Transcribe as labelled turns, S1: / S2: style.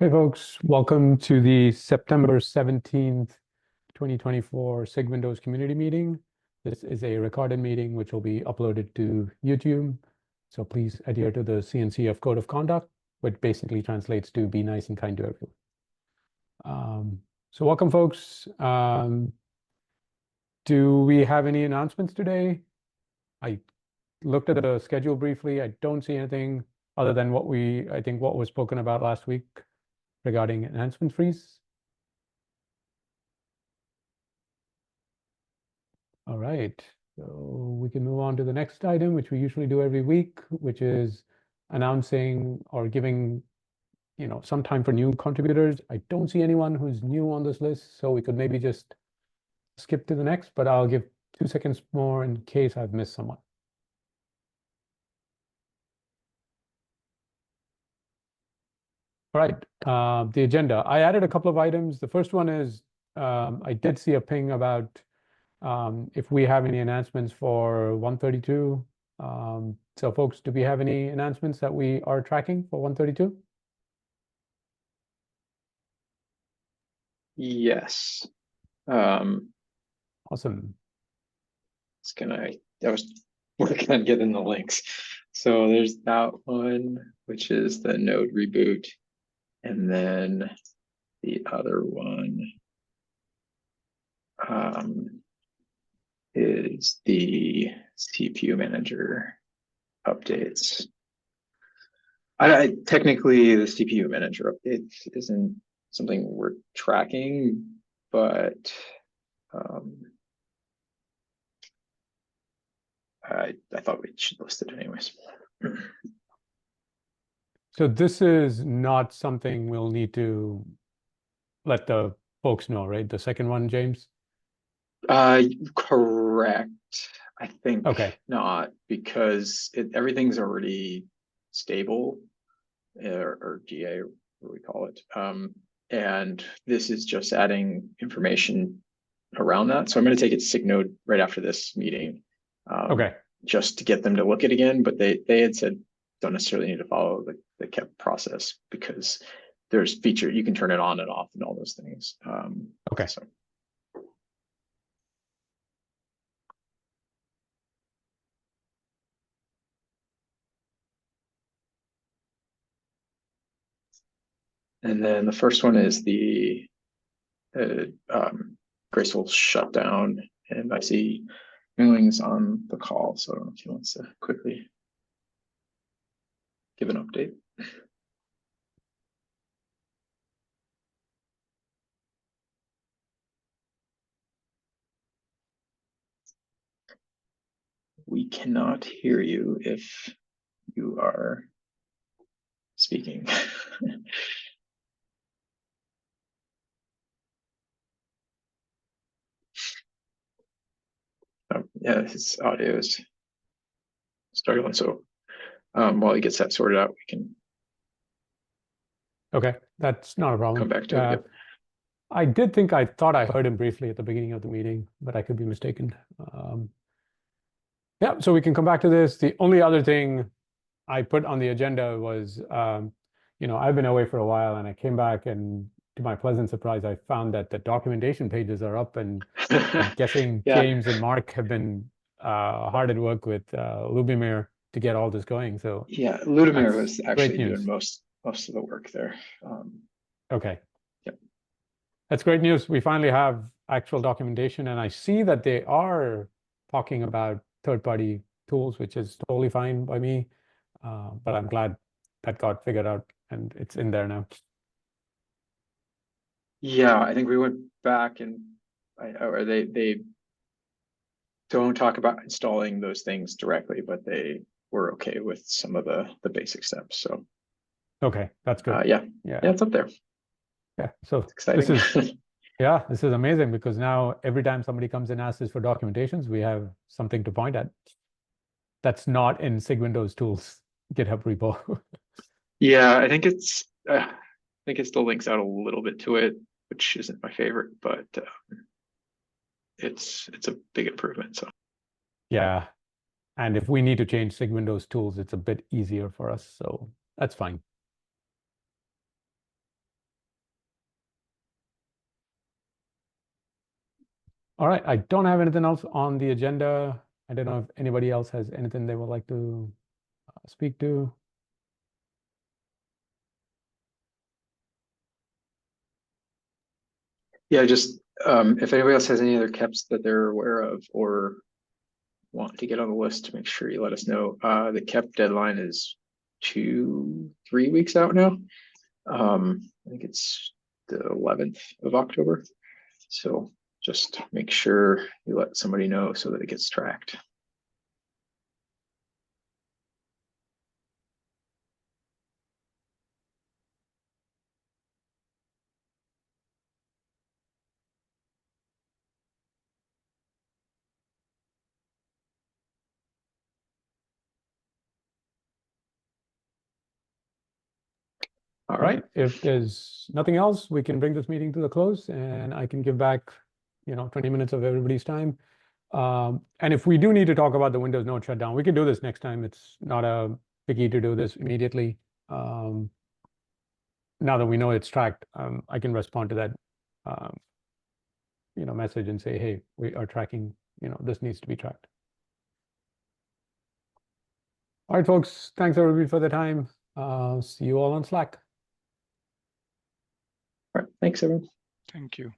S1: Hey folks, welcome to the September 17th, 2024 SIG Windows community meeting. This is a recorded meeting which will be uploaded to YouTube. So please adhere to the CNCF Code of Conduct, which basically translates to be nice and kind to everyone. So welcome folks. Do we have any announcements today? I looked at the schedule briefly. I don't see anything other than what was spoken about last week regarding enhancement freeze. All right, so we can move on to the next item, which we usually do every week, which is announcing or giving, some time for new contributors. I don't see anyone who's new on this list, so we could maybe just skip to the next, but I'll give 2 seconds more in case I've missed someone. All right, the agenda. I added a couple of items. The first one is I did see a ping about if we have any announcements for 132. So folks, do we have any announcements that we are tracking for 132?
S2: Yes.
S1: Awesome.
S2: I was working on getting the links. So there's that one, which is the node reboot. And then the other one is the CPU manager updates. Technically, the CPU manager update isn't something we're tracking, but I thought we should list it anyways.
S1: So this is not something we'll need to let the folks know, right? The second one, James?
S2: Correct. I think
S1: Okay.
S2: not, because everything's already stable, or GA, what we call it. And this is just adding information around that. So I'm going to take it to SIG node right after this meeting.
S1: Okay.
S2: Just to get them to look at it again, but they had said don't necessarily need to follow the KEP process, because there's feature you can turn it on and off and all those things.
S1: Okay.
S2: So. And then the first one is the graceful shutdown, and I see Milling's on the call, so I don't know if he wants to quickly give an update. We cannot hear you if you are speaking. Yeah, his audio is struggling. So while he gets that sorted out, we can.
S1: Okay, that's not a problem.
S2: Come back to it. Yep.
S1: I thought I heard him briefly at the beginning of the meeting, but I could be mistaken. Yeah, so we can come back to this. The only other thing I put on the agenda was, I've been away for a while, and I came back, and to my pleasant surprise, I found that the documentation pages are up, and I'm guessing
S2: Yeah.
S1: James and Mark have been hard at work with Lubomir to get all this going. So
S2: yeah, Lubomir was actually doing most of the work there.
S1: Okay.
S2: Yep.
S1: That's great news. We finally have actual documentation, and I see that they are talking about third-party tools, which is totally fine by me. But I'm glad that got figured out and it's in there now.
S2: Yeah, I think we went back and they don't talk about installing those things directly, but they were okay with some of the basic steps. So
S1: okay, that's good.
S2: Yeah, it's up there.
S1: Yeah, so
S2: it's exciting.
S1: This is amazing, because now every time somebody comes and asks us for documentations, we have something to point at. That's not in SIG Windows tools GitHub repo.
S2: Yeah, I think it still links out a little bit to it, which isn't my favorite, but it's a big improvement. So
S1: yeah, and if we need to change SIG Windows tools, it's a bit easier for us, so that's fine. All right, I don't have anything else on the agenda. I don't know if anybody else has anything they would like to speak to.
S2: Yeah, just if anybody else has any other KEPs that they're aware of or want to get on the list, make sure you let us know. The KEP deadline is 3 weeks out now. I think it's the 11th of October. So just make sure you let somebody know so that it gets tracked.
S1: All right, if there's nothing else, we can bring this meeting to the close and I can give back, 20 minutes of everybody's time. And if we do need to talk about the Windows node shutdown, we can do this next time. It's not a biggie to do this immediately. Now that we know it's tracked, I can respond to that, message and say, hey, we are tracking, this needs to be tracked. All right, folks, thanks everybody for the time. See you all on Slack.
S2: All right, thanks everyone.
S3: Thank you.